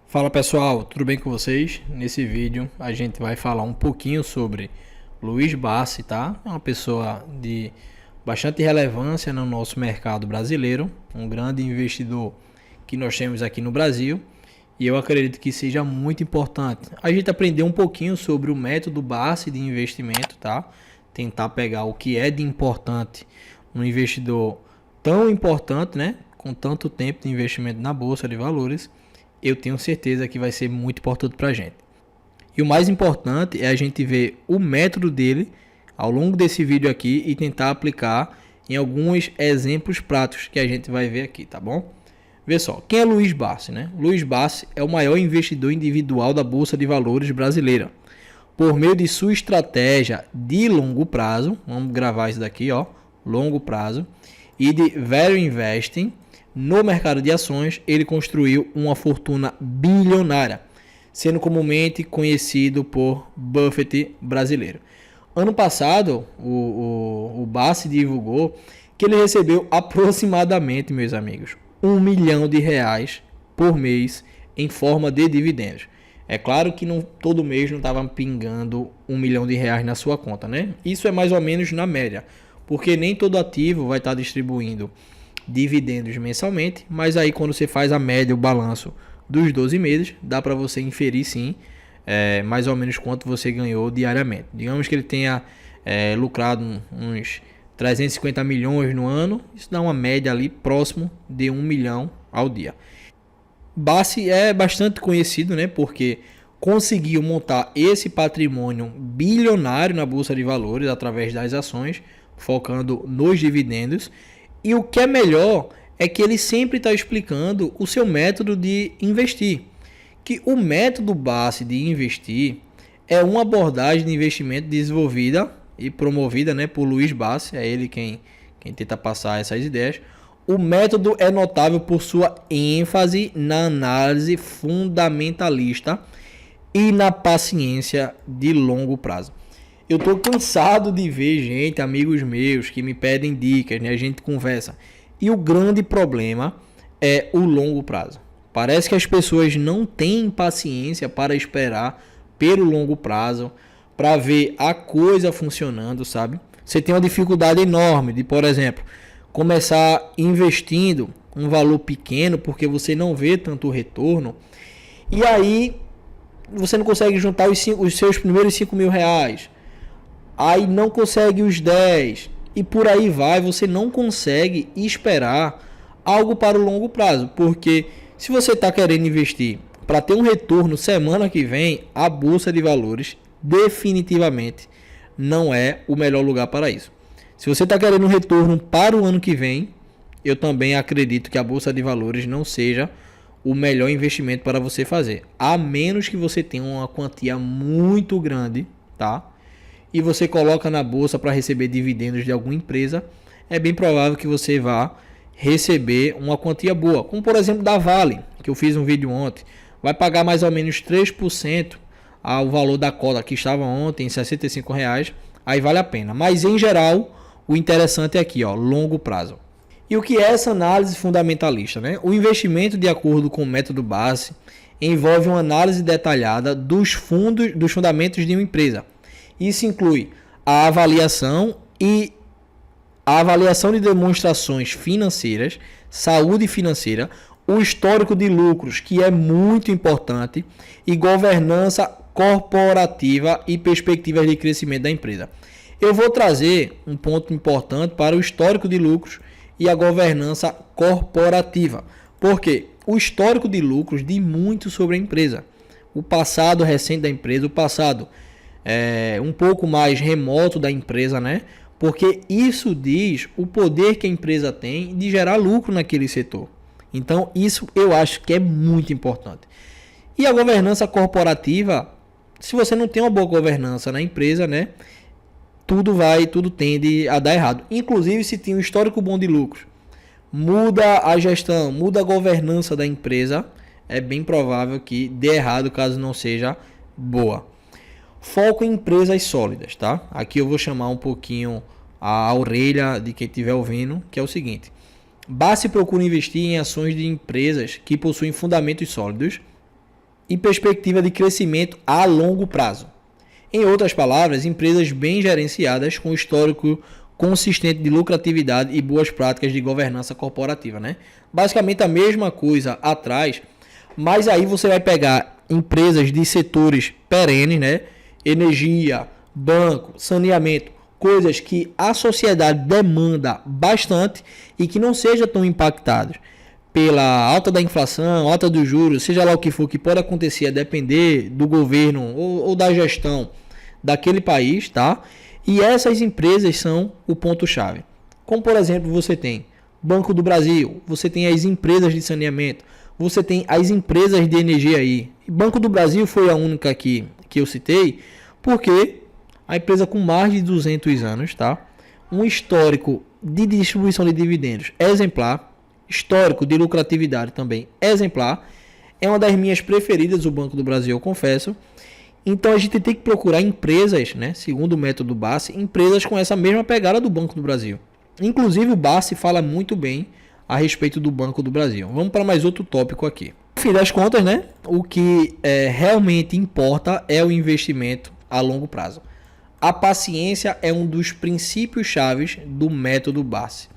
Fala pessoal, tudo bem com vocês? Nesse vídeo a gente vai falar um pouquinho sobre Luiz Barsi, tá? É uma pessoa de bastante relevância no nosso mercado brasileiro, um grande investidor que nós temos aqui no Brasil, e eu acredito que seja muito importante a gente aprender um pouquinho sobre o método Barsi de investimento, tá? Tentar pegar o que é de importante um investidor tão importante, né? Com tanto tempo de investimento na bolsa de valores, eu tenho certeza que vai ser muito importante para a gente. E o mais importante é a gente ver o método dele ao longo desse vídeo aqui e tentar aplicar em alguns exemplos práticos que a gente vai ver aqui, tá bom? Vê só, quem é Luiz Barsi, né? Luiz Barsi é o maior investidor individual da Bolsa de Valores brasileira. Por meio de sua estratégia de longo prazo, vamos gravar isso daqui, ó, longo prazo, e de value investing, no mercado de ações, ele construiu uma fortuna bilionária, sendo comumente conhecido por Buffett brasileiro. Ano passado, o Barsi divulgou que ele recebeu aproximadamente, meus amigos, R$ 1 milhão por mês em forma de dividendos. É claro que não, todo mês não estava pingando R$ 1 milhão na sua conta, né? Isso é mais ou menos na média, porque nem todo ativo vai estar distribuindo dividendos mensalmente, mas aí quando você faz a média, o balanço dos 12 meses, dá para você inferir sim, mais ou menos quanto você ganhou diariamente. Digamos que ele tenha lucrado uns 350 milhões no ano, isso dá uma média ali próximo de 1 milhão ao dia. Barsi é bastante conhecido, né, porque conseguiu montar esse patrimônio bilionário na Bolsa de Valores através das ações, focando nos dividendos. E o que é melhor é que ele sempre está explicando o seu método de investir. Que o método Barsi de investir é uma abordagem de investimento desenvolvida e promovida, né, por Luiz Barsi. É ele quem tenta passar essas ideias. O método é notável por sua ênfase na análise fundamentalista e na paciência de longo prazo. Eu tô cansado de ver gente, amigos meus, que me pedem dicas, né? A gente conversa. E o grande problema é o longo prazo. Parece que as pessoas não têm paciência para esperar pelo longo prazo, para ver a coisa funcionando, sabe? Você tem uma dificuldade enorme de, por exemplo, começar investindo um valor pequeno, porque você não vê tanto retorno. E aí, você não consegue juntar os seus primeiros R$ 5.000. Aí não consegue os 10 e por aí vai, você não consegue esperar algo para o longo prazo, porque se você está querendo investir para ter um retorno semana que vem, a Bolsa de Valores definitivamente não é o melhor lugar para isso. Se você está querendo um retorno para o ano que vem, eu também acredito que a Bolsa de Valores não seja o melhor investimento para você fazer, a menos que você tenha uma quantia muito grande, tá? E você coloca na bolsa para receber dividendos de alguma empresa, é bem provável que você vá receber uma quantia boa, como por exemplo da Vale, que eu fiz um vídeo ontem, vai pagar mais ou menos 3% ao valor da cota que estava ontem em R$ 65, aí vale a pena. Mas em geral, o interessante é aqui, ó, longo prazo. E o que é essa análise fundamentalista, né? O investimento de acordo com o método Barsi envolve uma análise detalhada dos fundamentos de uma empresa. Isso inclui a avaliação de demonstrações financeiras, saúde financeira, o histórico de lucros, que é muito importante, e governança corporativa e perspectivas de crescimento da empresa. Eu vou trazer um ponto importante para o histórico de lucros e a governança corporativa, porque o histórico de lucros diz muito sobre a empresa, o passado recente da empresa, o passado um pouco mais remoto da empresa, né? Porque isso diz o poder que a empresa tem de gerar lucro naquele setor. Então, isso eu acho que é muito importante. E a governança corporativa, se você não tem uma boa governança na empresa, né? Tudo tende a dar errado. Inclusive, se tem um histórico bom de lucros, muda a gestão, muda a governança da empresa, é bem provável que dê errado caso não seja boa. Foco em empresas sólidas, tá? Aqui eu vou chamar um pouquinho a orelha de quem estiver ouvindo, que é o seguinte: Barsi procura investir em ações de empresas que possuem fundamentos sólidos, e perspectiva de crescimento a longo prazo. Em outras palavras, empresas bem gerenciadas com histórico consistente de lucratividade e boas práticas de governança corporativa, né? Basicamente a mesma coisa atrás, mas aí você vai pegar empresas de setores perenes, né? Energia, banco, saneamento, coisas que a sociedade demanda bastante e que não sejam tão impactados pela alta da inflação, alta dos juros, seja lá o que for que pode acontecer a depender do governo ou da gestão daquele país, tá? E essas empresas são o ponto-chave. Como, por exemplo, você tem Banco do Brasil, você tem as empresas de saneamento, você tem as empresas de energia aí. E Banco do Brasil foi a única que eu citei, porque a empresa com mais de 200 anos, tá? Um histórico de distribuição de dividendos exemplar, histórico de lucratividade também exemplar. É uma das minhas preferidas, o Banco do Brasil, eu confesso. Então a gente tem que procurar empresas, né, segundo o método Bassi, empresas com essa mesma pegada do Banco do Brasil. Inclusive o Bassi fala muito bem a respeito do Banco do Brasil. Vamos para mais outro tópico aqui. No fim das contas, né, o que realmente importa é o investimento a longo prazo. A paciência é um dos princípios chaves do método Bassi.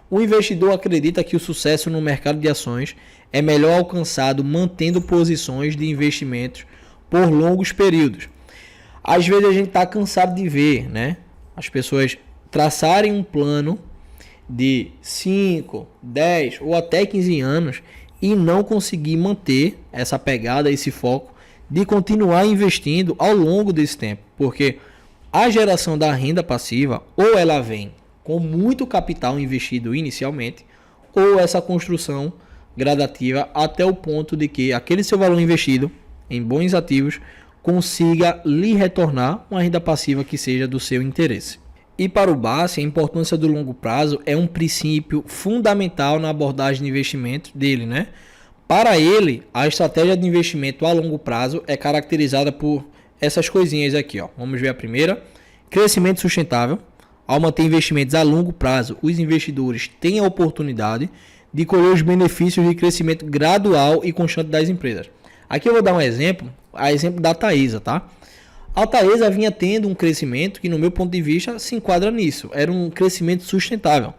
O investidor acredita que o sucesso no mercado de ações é melhor alcançado mantendo posições de investimentos por longos períodos. Às vezes a gente está cansado de ver, né, as pessoas traçarem um plano de 5, 10 ou até 15 anos e não conseguir manter essa pegada, esse foco de continuar investindo ao longo desse tempo, porque a geração da renda passiva ou ela vem com muito capital investido inicialmente, ou essa construção gradativa até o ponto de que aquele seu valor investido em bons ativos consiga lhe retornar uma renda passiva que seja do seu interesse. E para o Bassi, a importância do longo prazo é um princípio fundamental na abordagem de investimento dele, né? Para ele, a estratégia de investimento a longo prazo é caracterizada por essas coisinhas aqui, ó. Vamos ver a primeira: crescimento sustentável. Ao manter investimentos a longo prazo, os investidores têm a oportunidade de colher os benefícios de crescimento gradual e constante das empresas. Aqui eu vou dar um exemplo, a exemplo da Taesa, tá? A Taesa vinha tendo um crescimento que, no meu ponto de vista, se enquadra nisso. Era um crescimento sustentável.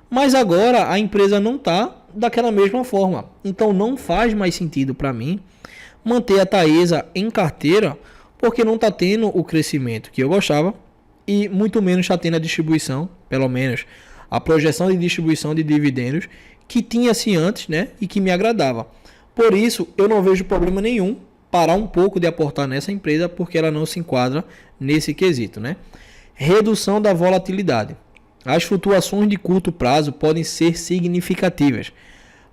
Mas agora a empresa não está daquela mesma forma. Então não faz mais sentido para mim manter a Taesa em carteira, porque não está tendo o crescimento que eu gostava e muito menos está tendo a distribuição, pelo menos a projeção de distribuição de dividendos que tinha-se antes, né, e que me agradava. Por isso, eu não vejo problema nenhum parar um pouco de aportar nessa empresa, porque ela não se enquadra nesse quesito, né? Redução da volatilidade. As flutuações de curto prazo podem ser significativas,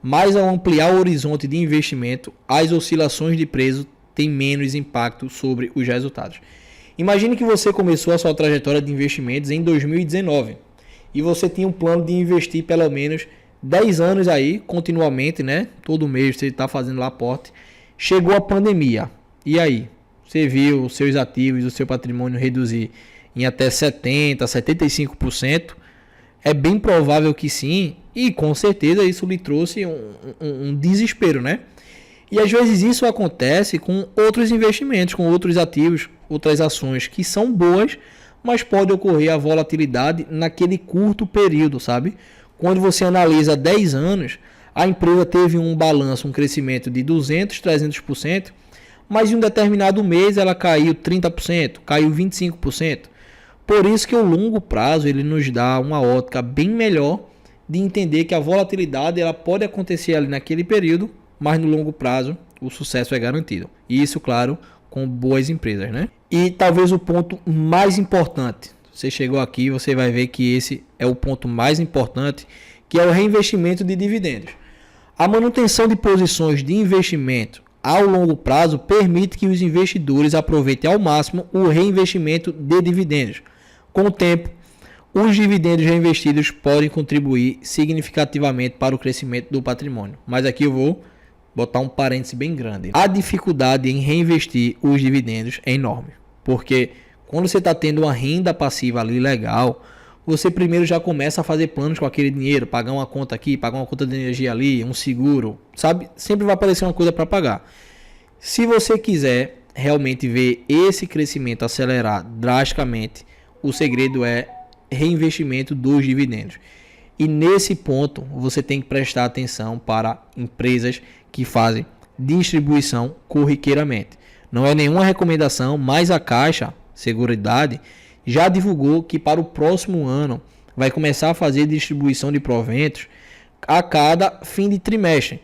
mas ao ampliar o horizonte de investimento, as oscilações de preço têm menos impacto sobre os resultados. Imagine que você começou a sua trajetória de investimentos em 2019 e você tinha um plano de investir pelo menos 10 anos aí, continuamente, né? Todo mês você está fazendo lá aporte. Chegou a pandemia. E aí? Você viu os seus ativos, o seu patrimônio reduzir em até 70%, 75%? É bem provável que sim. E com certeza isso lhe trouxe um desespero, né? E às vezes isso acontece com outros investimentos, com outros ativos, outras ações que são boas, mas pode ocorrer a volatilidade naquele curto período, sabe? Quando você analisa 10 anos, a empresa teve um balanço, um crescimento de 200%, 300%, mas em um determinado mês ela caiu 30%, caiu 25%. Por isso que o longo prazo ele nos dá uma ótica bem melhor de entender que a volatilidade ela pode acontecer ali naquele período, mas no longo prazo o sucesso é garantido. E isso, claro, com boas empresas, né? E talvez o ponto mais importante, você chegou aqui, você vai ver que esse é o ponto mais importante, que é o reinvestimento de dividendos. A manutenção de posições de investimento ao longo prazo permite que os investidores aproveitem ao máximo o reinvestimento de dividendos. Com o tempo, os dividendos reinvestidos podem contribuir significativamente para o crescimento do patrimônio. Mas aqui eu vou botar um parêntese bem grande. A dificuldade em reinvestir os dividendos é enorme, porque quando você está tendo uma renda passiva ali legal, você primeiro já começa a fazer planos com aquele dinheiro, pagar uma conta aqui, pagar uma conta de energia ali, um seguro, sabe? Sempre vai aparecer uma coisa para pagar. Se você quiser realmente ver esse crescimento acelerar drasticamente, o segredo é reinvestimento dos dividendos. E nesse ponto você tem que prestar atenção para empresas que fazem distribuição corriqueiramente. Não é nenhuma recomendação, mas a Caixa Seguridade já divulgou que para o próximo ano vai começar a fazer distribuição de proventos a cada fim de trimestre.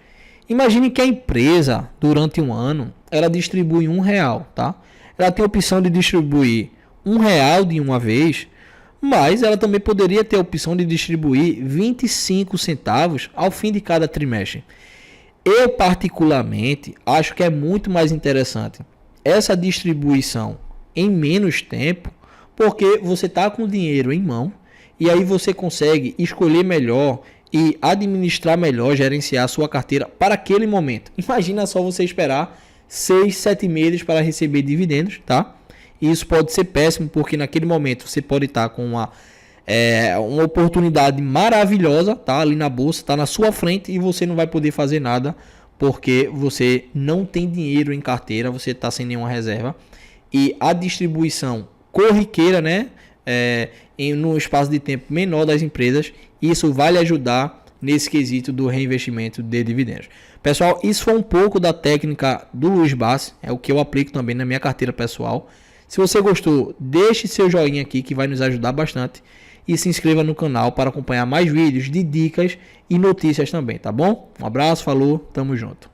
Imagine que a empresa, durante um ano, ela distribui R$1, tá? Ela tem a opção de distribuir R$1 de uma vez, mas ela também poderia ter a opção de distribuir 25 centavos ao fim de cada trimestre. Eu, particularmente, acho que é muito mais interessante essa distribuição em menos tempo, porque você está com o dinheiro em mão e aí você consegue escolher melhor e administrar melhor, gerenciar a sua carteira para aquele momento. Imagina só você esperar 6, 7 meses para receber dividendos, tá? E isso pode ser péssimo, porque naquele momento você pode estar com uma oportunidade maravilhosa, tá? Ali na bolsa, tá na sua frente e você não vai poder fazer nada porque você não tem dinheiro em carteira, você está sem nenhuma reserva. E a distribuição corriqueira, né? No espaço de tempo menor das empresas, isso vai lhe ajudar nesse quesito do reinvestimento de dividendos. Pessoal, isso foi um pouco da técnica do Luiz Bassi, é o que eu aplico também na minha carteira pessoal. Se você gostou, deixe seu joinha aqui que vai nos ajudar bastante e se inscreva no canal para acompanhar mais vídeos de dicas e notícias também, tá bom? Um abraço, falou, tamo junto.